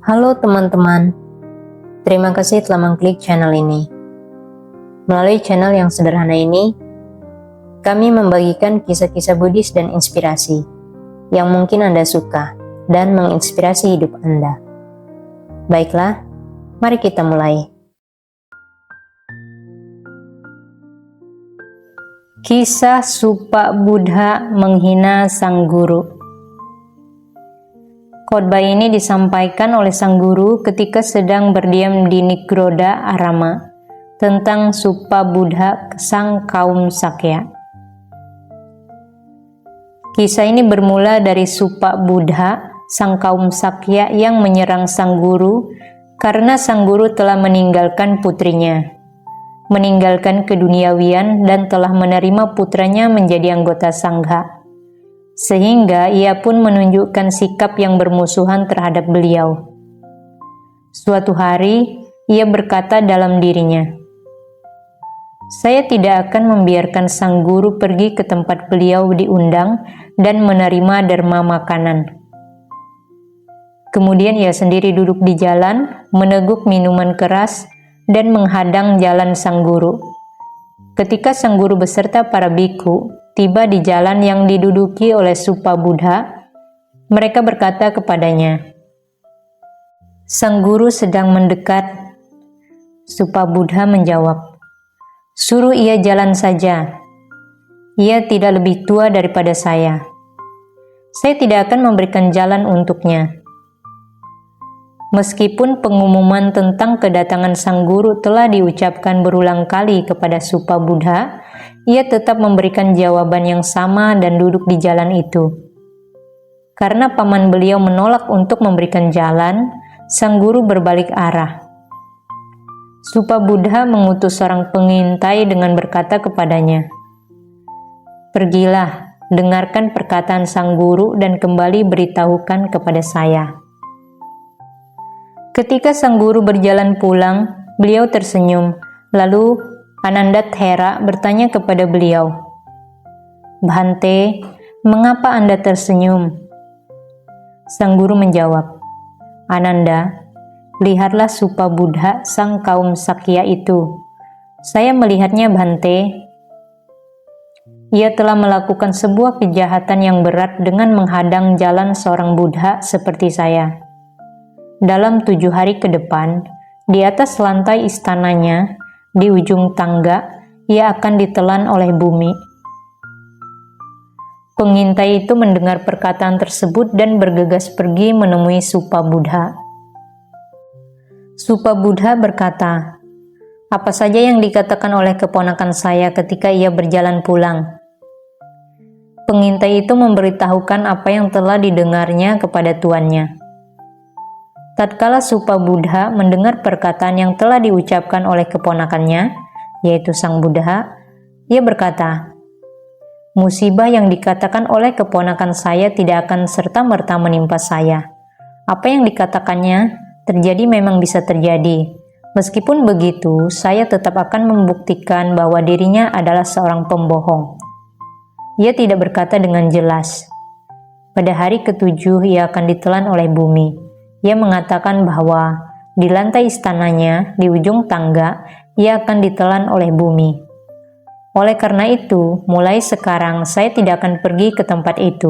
Halo teman-teman, terima kasih telah mengklik channel ini. Melalui channel yang sederhana ini, kami membagikan kisah-kisah Buddhis dan inspirasi yang mungkin Anda suka dan menginspirasi hidup Anda. Baiklah, mari kita mulai. Kisah Supa Buddha menghina sang guru. Khotbah ini disampaikan oleh sang guru ketika sedang berdiam di Nigroda Arama tentang Supa Buddha sang kaum Sakya. Kisah ini bermula dari Supa Buddha sang kaum Sakya yang menyerang sang guru karena sang guru telah meninggalkan putrinya, meninggalkan keduniawian dan telah menerima putranya menjadi anggota sangha. Sehingga ia pun menunjukkan sikap yang bermusuhan terhadap beliau. Suatu hari, ia berkata dalam dirinya, "Saya tidak akan membiarkan sang guru pergi ke tempat beliau diundang dan menerima derma makanan." Kemudian ia sendiri duduk di jalan, meneguk minuman keras, dan menghadang jalan sang guru. Ketika sang guru beserta para biku tiba di jalan yang diduduki oleh Supa Buddha, mereka berkata kepadanya, "Sang guru sedang mendekat." Supa Buddha menjawab, "Suruh ia jalan saja. Ia tidak lebih tua daripada saya. Saya tidak akan memberikan jalan untuknya." Meskipun pengumuman tentang kedatangan sang guru telah diucapkan berulang kali kepada Supa Buddha, ia tetap memberikan jawaban yang sama dan duduk di jalan itu. Karena paman beliau menolak untuk memberikan jalan, sang guru berbalik arah. Supa Buddha mengutus seorang pengintai dengan berkata kepadanya, "Pergilah, dengarkan perkataan sang guru dan kembali beritahukan kepada saya." Ketika sang guru berjalan pulang, beliau tersenyum, lalu Anandathera bertanya kepada beliau, "Bhante, mengapa Anda tersenyum?" Sang guru menjawab, "Ananda, lihatlah Supa Buddha sang kaum Sakya itu. Saya melihatnya, Bhante. Ia telah melakukan sebuah kejahatan yang berat dengan menghadang jalan seorang Buddha seperti saya. Dalam 7 hari ke depan, di atas lantai istananya, di ujung tangga, ia akan ditelan oleh bumi." Pengintai itu mendengar perkataan tersebut dan bergegas pergi menemui Supa Buddha. Supa Buddha berkata, "Apa saja yang dikatakan oleh keponakan saya ketika ia berjalan pulang?" Pengintai itu memberitahukan apa yang telah didengarnya kepada tuannya. Tatkala Supa Buddha mendengar perkataan yang telah diucapkan oleh keponakannya, yaitu sang Buddha, ia berkata, "Musibah yang dikatakan oleh keponakan saya tidak akan serta-merta menimpa saya. Apa yang dikatakannya terjadi memang bisa terjadi. Meskipun begitu, saya tetap akan membuktikan bahwa dirinya adalah seorang pembohong." Ia tidak berkata dengan jelas. Pada hari ke-7 ia akan ditelan oleh bumi. Ia mengatakan bahwa di lantai istananya, di ujung tangga, ia akan ditelan oleh bumi. Oleh karena itu, mulai sekarang saya tidak akan pergi ke tempat itu.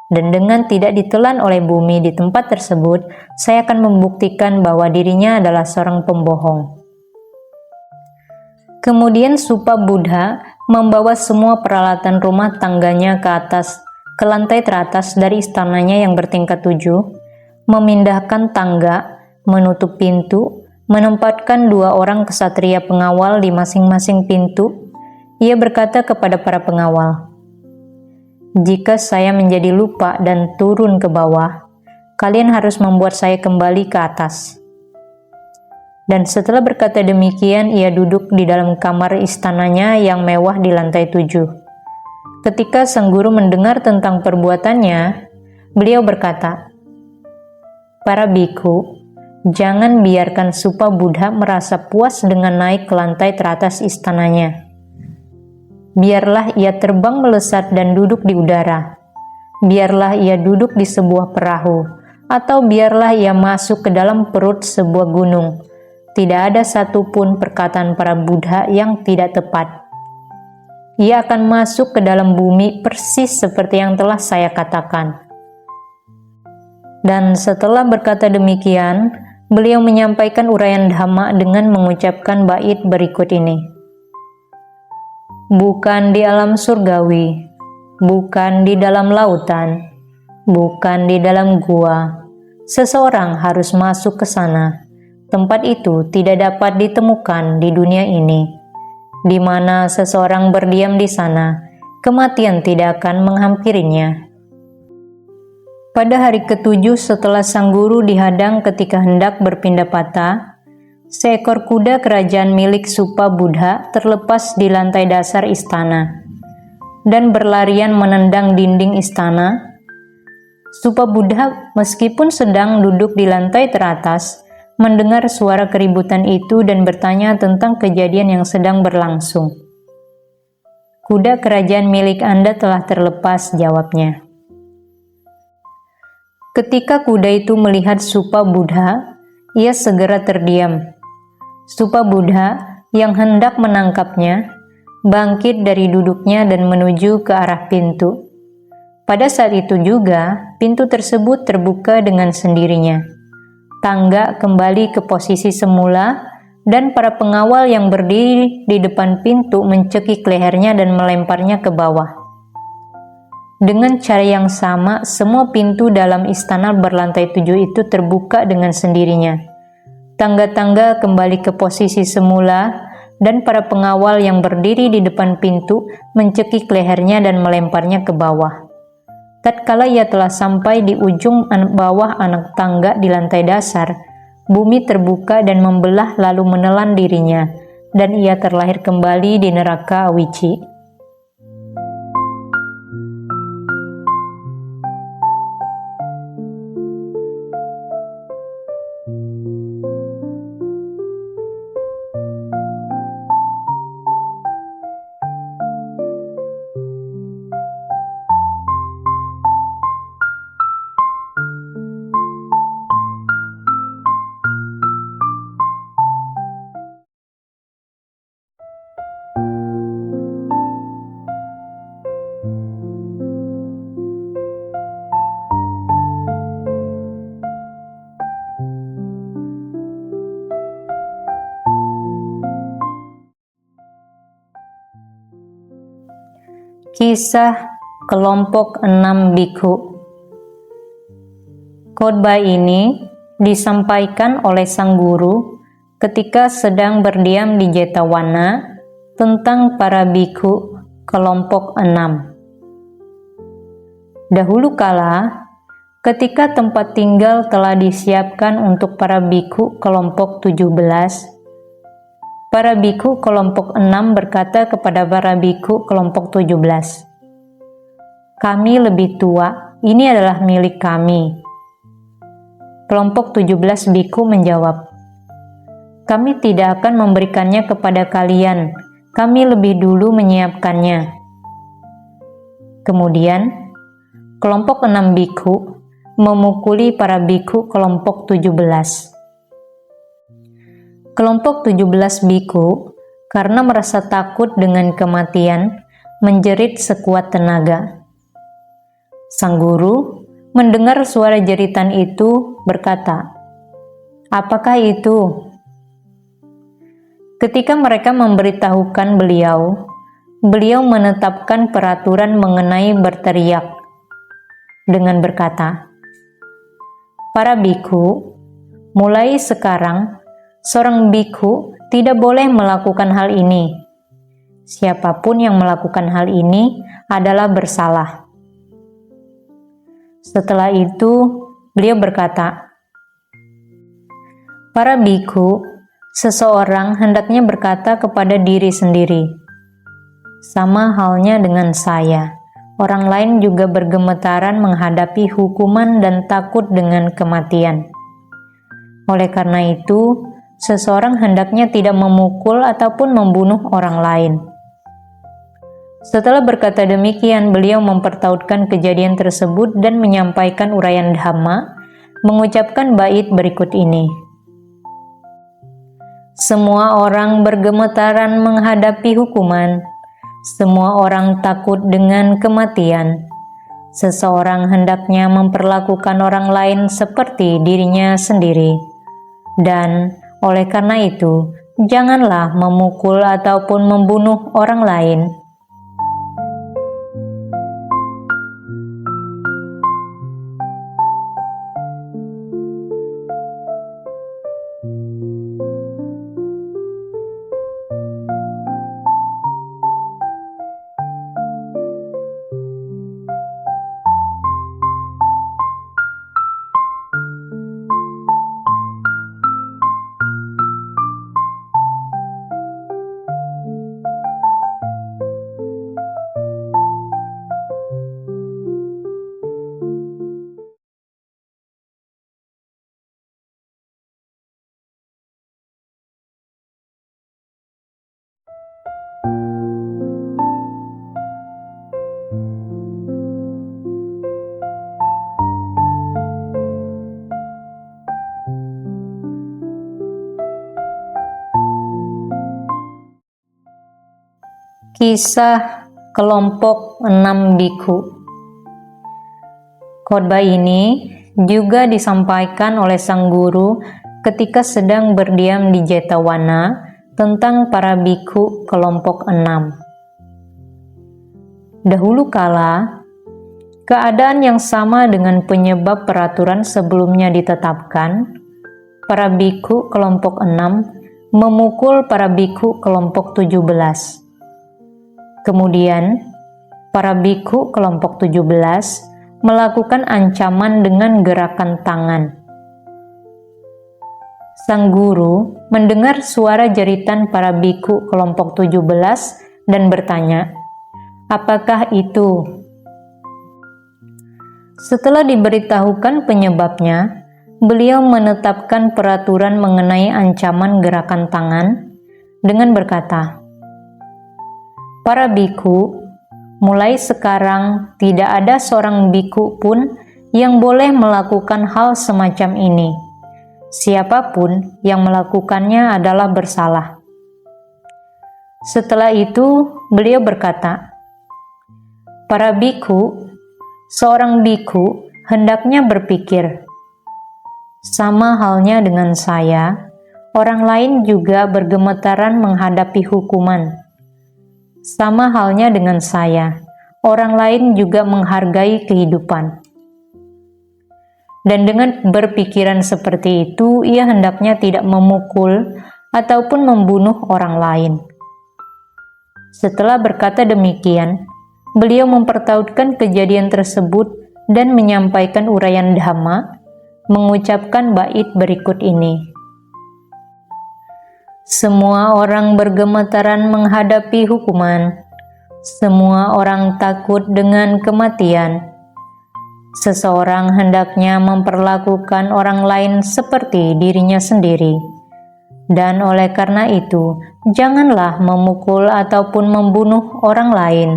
Dan dengan tidak ditelan oleh bumi di tempat tersebut, saya akan membuktikan bahwa dirinya adalah seorang pembohong. Kemudian Supa Buddha membawa semua peralatan rumah tangganya ke lantai teratas dari istananya yang bertingkat 7, memindahkan tangga, menutup pintu, menempatkan 2 orang ksatria pengawal di masing-masing pintu. Ia berkata kepada para pengawal, "Jika saya menjadi lupa dan turun ke bawah, kalian harus membuat saya kembali ke atas." Dan setelah berkata demikian, ia duduk di dalam kamar istananya yang mewah di lantai 7. Ketika sang guru mendengar tentang perbuatannya, beliau berkata, "Para biku, jangan biarkan Supa Buddha merasa puas dengan naik ke lantai teratas istananya. Biarlah ia terbang melesat dan duduk di udara. Biarlah ia duduk di sebuah perahu, atau biarlah ia masuk ke dalam perut sebuah gunung. Tidak ada satupun perkataan para Buddha yang tidak tepat. Ia akan masuk ke dalam bumi persis seperti yang telah saya katakan. Dan setelah berkata demikian, beliau menyampaikan uraian Dhamma dengan mengucapkan bait berikut ini. Bukan di alam surgawi, bukan di dalam lautan, bukan di dalam gua. Seseorang harus masuk ke sana. Tempat itu tidak dapat ditemukan di dunia ini. Di mana seseorang berdiam di sana, kematian tidak akan menghampirinya. Pada hari ketujuh setelah sang guru dihadang ketika hendak berpindah patah, seekor kuda kerajaan milik Supa Buddha terlepas di lantai dasar istana dan berlarian menendang dinding istana. Supa Buddha meskipun sedang duduk di lantai teratas, mendengar suara keributan itu dan bertanya tentang kejadian yang sedang berlangsung. Kuda kerajaan milik Anda telah terlepas, jawabnya. Ketika kuda itu melihat Supa Buddha, ia segera terdiam. Supa Buddha yang hendak menangkapnya, bangkit dari duduknya dan menuju ke arah pintu. Pada saat itu juga, pintu tersebut terbuka dengan sendirinya. Tangga kembali ke posisi semula, dan para pengawal yang berdiri di depan pintu mencekik lehernya dan melemparnya ke bawah. Dengan cara yang sama, semua pintu dalam istana berlantai 7 itu terbuka dengan sendirinya. Tangga-tangga kembali ke posisi semula, dan para pengawal yang berdiri di depan pintu mencekik lehernya dan melemparnya ke bawah. Tatkala ia telah sampai di ujung bawah anak tangga di lantai dasar, bumi terbuka dan membelah lalu menelan dirinya, dan ia terlahir kembali di neraka Awici. Kisah kelompok 6 bikhu. Khotbah ini disampaikan oleh sang guru ketika sedang berdiam di Jetavana tentang para bikhu kelompok 6. Dahulu kala, ketika tempat tinggal telah disiapkan untuk para bikhu kelompok 17, para bikhu kelompok 6 berkata kepada para bikhu kelompok 17, "Kami lebih tua, ini adalah milik kami." Kelompok 17 bikhu menjawab, "Kami tidak akan memberikannya kepada kalian, kami lebih dulu menyiapkannya." Kemudian, kelompok 6 bikhu memukuli para bikhu kelompok 17. Kelompok 17 bikhu, karena merasa takut dengan kematian, menjerit sekuat tenaga. Sang guru mendengar suara jeritan itu berkata, "Apakah itu?" Ketika mereka memberitahukan beliau, beliau menetapkan peraturan mengenai berteriak dengan berkata, "Para bikhu, mulai sekarang, seorang bikhu tidak boleh melakukan hal ini. Siapapun yang melakukan hal ini adalah bersalah." Setelah itu, beliau berkata, "Para bikhu, seseorang hendaknya berkata kepada diri sendiri, 'Sama halnya dengan saya, orang lain juga bergemetaran menghadapi hukuman dan takut dengan kematian. Oleh karena itu, seseorang hendaknya tidak memukul ataupun membunuh orang lain.'" Setelah berkata demikian, beliau mempertautkan kejadian tersebut dan menyampaikan uraian Dhamma mengucapkan bait berikut ini. Semua orang bergemetaran menghadapi hukuman. Semua orang takut dengan kematian. Seseorang hendaknya memperlakukan orang lain seperti dirinya sendiri. Dan oleh karena itu, janganlah memukul ataupun membunuh orang lain. Kisah kelompok 6 biku. Khotbah ini juga disampaikan oleh sang guru ketika sedang berdiam di Jetawana tentang para biku kelompok 6. Dahulu kala, keadaan yang sama dengan penyebab peraturan sebelumnya ditetapkan, para biku kelompok 6 memukul para biku kelompok 17. Kemudian, para biku kelompok 17 melakukan ancaman dengan gerakan tangan. Sang guru mendengar suara jeritan para biku kelompok 17 dan bertanya, "Apakah itu?" Setelah diberitahukan penyebabnya, beliau menetapkan peraturan mengenai ancaman gerakan tangan dengan berkata, "Para biku, mulai sekarang tidak ada seorang biku pun yang boleh melakukan hal semacam ini. Siapapun yang melakukannya adalah bersalah." Setelah itu, beliau berkata, "Para biku, seorang biku hendaknya berpikir, sama halnya dengan saya, orang lain juga bergemetaran menghadapi hukuman. Sama halnya dengan saya, orang lain juga menghargai kehidupan." Dan dengan berpikiran seperti itu, ia hendaknya tidak memukul ataupun membunuh orang lain. Setelah berkata demikian, beliau mempertautkan kejadian tersebut dan menyampaikan uraian dhamma, mengucapkan bait berikut ini. Semua orang bergemetaran menghadapi hukuman. Semua orang takut dengan kematian. Seseorang hendaknya memperlakukan orang lain seperti dirinya sendiri. Dan oleh karena itu, janganlah memukul ataupun membunuh orang lain.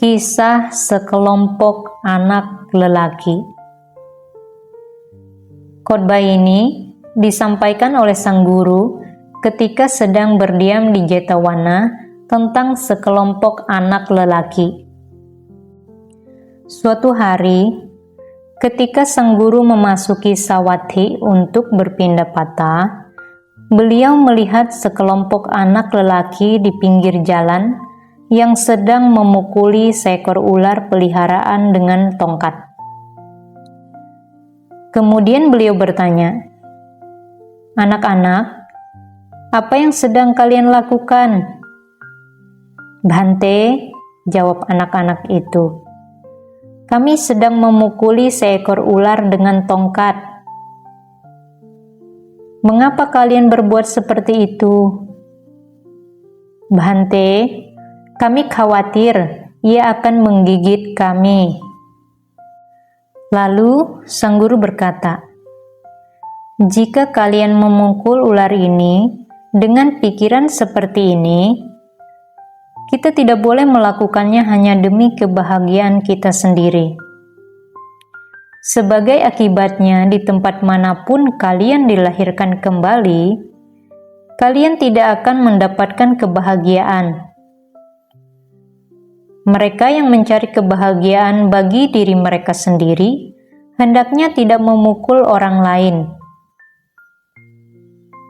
Kisah sekelompok anak lelaki. Khotbah ini disampaikan oleh sang guru ketika sedang berdiam di Jetawana tentang sekelompok anak lelaki. Suatu hari, ketika sang guru memasuki Sawathi untuk berpindah patah, beliau melihat sekelompok anak lelaki di pinggir jalan yang sedang memukuli seekor ular peliharaan dengan tongkat. Kemudian beliau bertanya, "Anak-anak, apa yang sedang kalian lakukan?" "Bhante," jawab anak-anak itu, "kami sedang memukuli seekor ular dengan tongkat." "Mengapa kalian berbuat seperti itu?" "Bhante, kami khawatir ia akan menggigit kami." Lalu sang guru berkata, "Jika kalian memukul ular ini dengan pikiran seperti ini, kita tidak boleh melakukannya hanya demi kebahagiaan kita sendiri. Sebagai akibatnya, di tempat manapun kalian dilahirkan kembali, kalian tidak akan mendapatkan kebahagiaan. Mereka yang mencari kebahagiaan bagi diri mereka sendiri, hendaknya tidak memukul orang lain."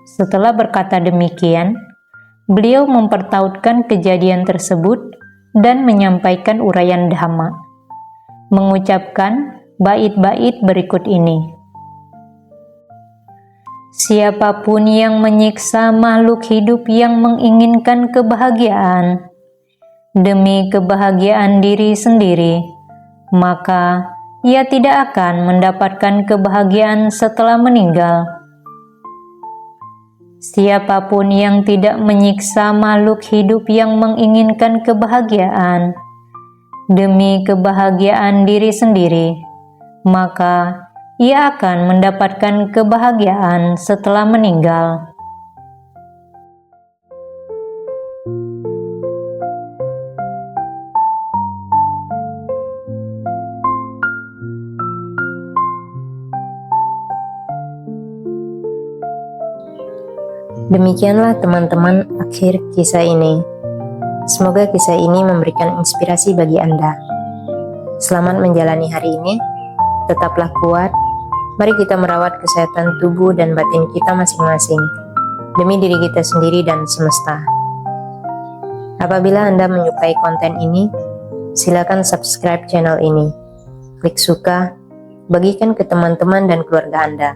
Setelah berkata demikian, beliau mempertautkan kejadian tersebut dan menyampaikan uraian Dhamma, mengucapkan bait-bait berikut ini. "Siapapun yang menyiksa makhluk hidup yang menginginkan kebahagiaan demi kebahagiaan diri sendiri, maka ia tidak akan mendapatkan kebahagiaan setelah meninggal. Siapapun yang tidak menyiksa makhluk hidup yang menginginkan kebahagiaan demi kebahagiaan diri sendiri, maka ia akan mendapatkan kebahagiaan setelah meninggal." Demikianlah teman-teman akhir kisah ini. Semoga kisah ini memberikan inspirasi bagi Anda. Selamat menjalani hari ini, tetaplah kuat. Mari kita merawat kesehatan tubuh dan batin kita masing-masing, demi diri kita sendiri dan semesta. Apabila Anda menyukai konten ini, silakan subscribe channel ini, klik suka, bagikan ke teman-teman dan keluarga Anda,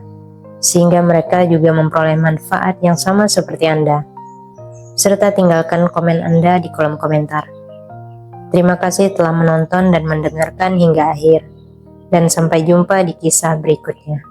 sehingga mereka juga memperoleh manfaat yang sama seperti Anda. Serta tinggalkan komen Anda di kolom komentar. Terima kasih telah menonton dan mendengarkan hingga akhir, dan sampai jumpa di kisah berikutnya.